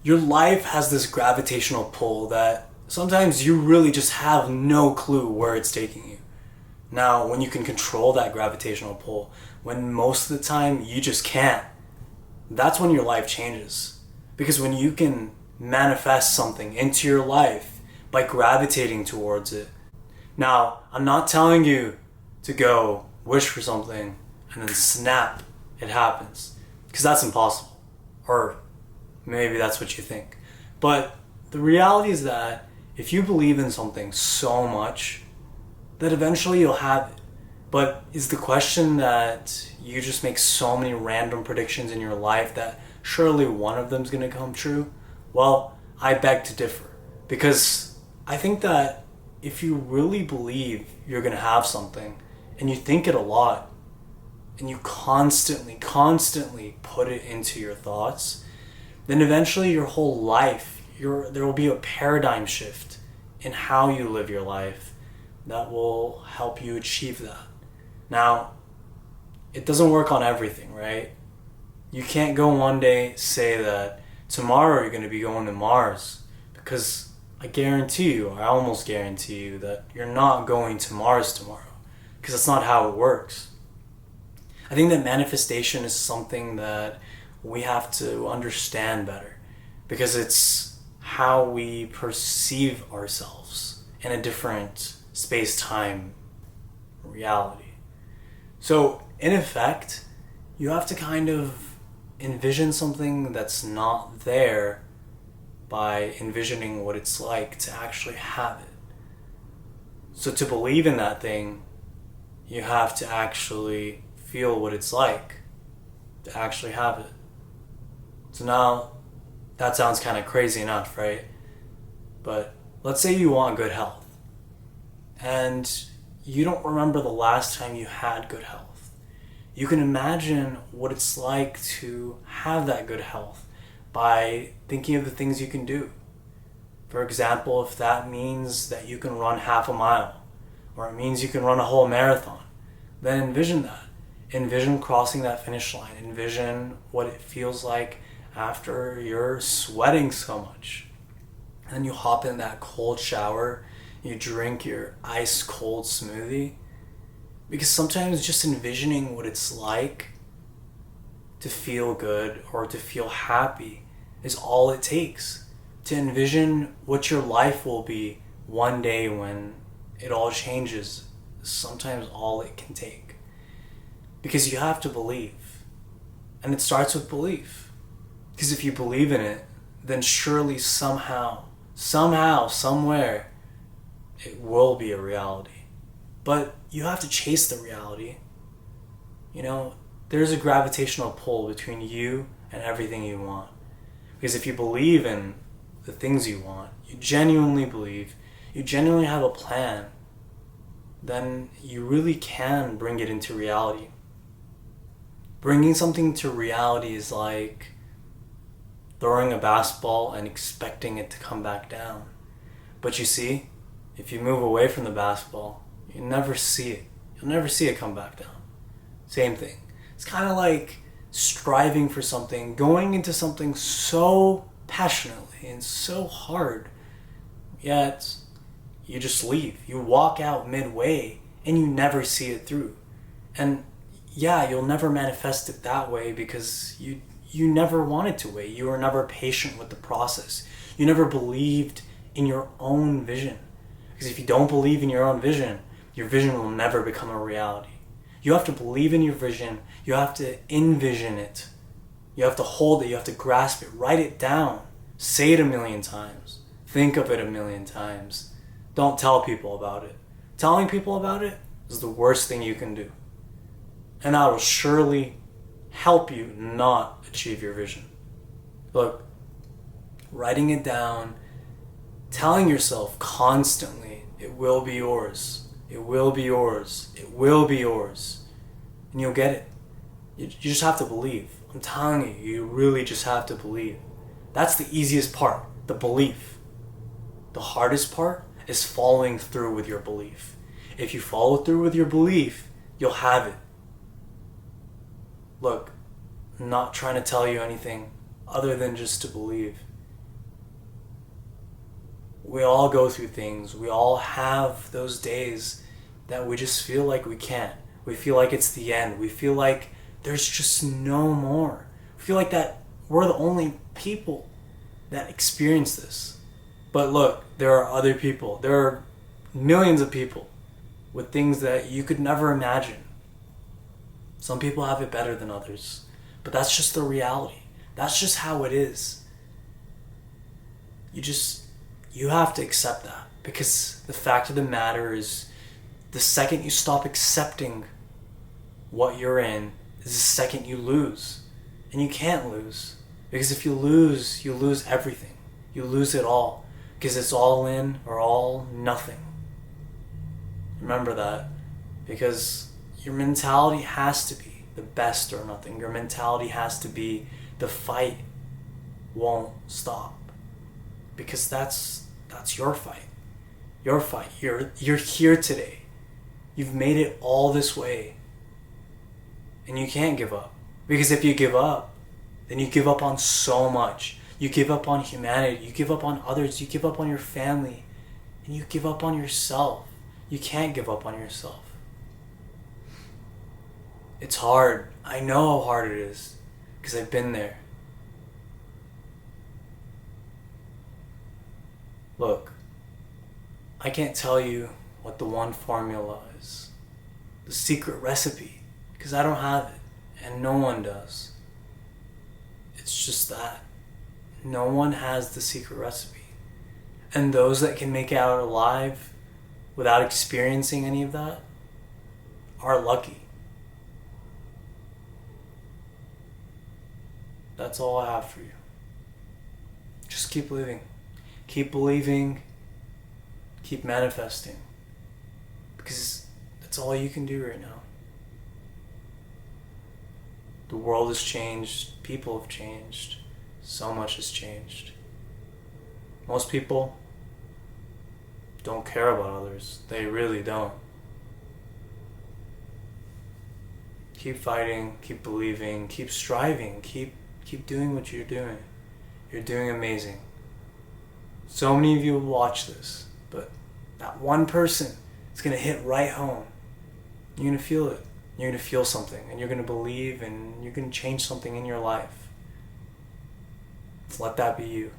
Your life has this gravitational pull that sometimes you really just have no clue where it's taking you. Now, when you can control that gravitational pull, when most of the time you just can't, that's when your life changes. Because when you can manifest something into your life by gravitating towards it. Now, I'm not telling you to go wish for something and then snap, it happens. Because that's impossible. Or maybe that's what you think. But the reality is that if you believe in something so much, that eventually you'll have it. But is the question that you just make so many random predictions in your life that surely one of them's going to come true? Well, I beg to differ. Because I think that if you really believe you're going to have something and you think it a lot and you constantly put it into your thoughts, then eventually your whole life, there will be a paradigm shift in how you live your life that will help you achieve that. Now, it doesn't work on everything, right? You can't go one day say that tomorrow you're going to be going to Mars, because I almost guarantee you that you're not going to Mars tomorrow, because that's not how it works. I think that manifestation is something that we have to understand better, because it's how we perceive ourselves in a different space-time reality. So, in effect, you have to kind of envision something that's not there by envisioning what it's like to actually have it. So to believe in that thing, you have to actually feel what it's like to actually have it. So now, that sounds kind of crazy enough, right? But let's say you want good health, and you don't remember the last time you had good health. You can imagine what it's like to have that good health by thinking of the things you can do. For example, if that means that you can run half a mile, or it means you can run a whole marathon, then envision that. Envision crossing that finish line. Envision what it feels like after you're sweating so much. And then you hop in that cold shower, you drink your ice cold smoothie. Because sometimes just envisioning what it's like to feel good or to feel happy is all it takes. To envision what your life will be one day when it all changes is sometimes all it can take. Because you have to believe. And it starts with belief. Because if you believe in it, then surely somehow, somewhere, it will be a reality. But you have to chase the reality. You know, there's a gravitational pull between you and everything you want. Because if you believe in the things you want, you genuinely believe, you genuinely have a plan, then you really can bring it into reality. Bringing something to reality is like throwing a basketball and expecting it to come back down. But you see, if you move away from the basketball, you never see it. You'll never see it come back down. Same thing. It's kind of like striving for something, going into something so passionately and so hard, yet you just leave. You walk out midway and you never see it through. And yeah, you'll never manifest it that way because you never wanted to wait. You were never patient with the process. You never believed in your own vision. Because if you don't believe in your own vision, your vision will never become a reality. You have to believe in your vision. You have to envision it. You have to hold it. You have to grasp it. Write it down. Say it 1,000,000 times. Think of it 1,000,000 times. Don't tell people about it. Telling people about it is the worst thing you can do. And that will surely help you not achieve your vision. Look, writing it down, telling yourself constantly, it will be yours. It will be yours. It will be yours. And you'll get it. You just have to believe. I'm telling you, you really just have to believe. That's the easiest part, the belief. The hardest part is following through with your belief. If you follow through with your belief, you'll have it. Look, I'm not trying to tell you anything other than just to believe. We all go through things. We all have those days that we just feel like we can't. We feel like it's the end. We feel like there's just no more. We feel like that we're the only people that experience this. But look, there are other people. There are millions of people with things that you could never imagine. Some people have it better than others. But that's just the reality. That's just how it is. You have to accept that. Because the fact of the matter is, the second you stop accepting what you're in, is the second you lose. And you can't lose. Because if you lose everything. You lose it all. Because it's all in or all nothing. Remember that. Because your mentality has to be the best or nothing. Your mentality has to be the fight won't stop. Because that's your fight. Your fight. You're here today. You've made it all this way. And you can't give up. Because if you give up, then you give up on so much. You give up on humanity. You give up on others. You give up on your family. And you give up on yourself. You can't give up on yourself. It's hard. I know how hard it is. Because I've been there. Look, I can't tell you what the one formula is. The secret recipe. Because I don't have it. And no one does. It's just that. No one has the secret recipe. And those that can make it out alive without experiencing any of that are lucky. That's all I have for you. Just keep living. Keep believing. Keep manifesting. Because that's all you can do right now. The world has changed. People have changed. So much has changed. Most people don't care about others. They really don't. Keep fighting. Keep believing. Keep striving. Keep doing what you're doing. You're doing amazing. So many of you will watch this, but that one person is going to hit right home. You're going to feel it. You're going to feel something, and you're going to believe, and you're going to change something in your life. Let that be you.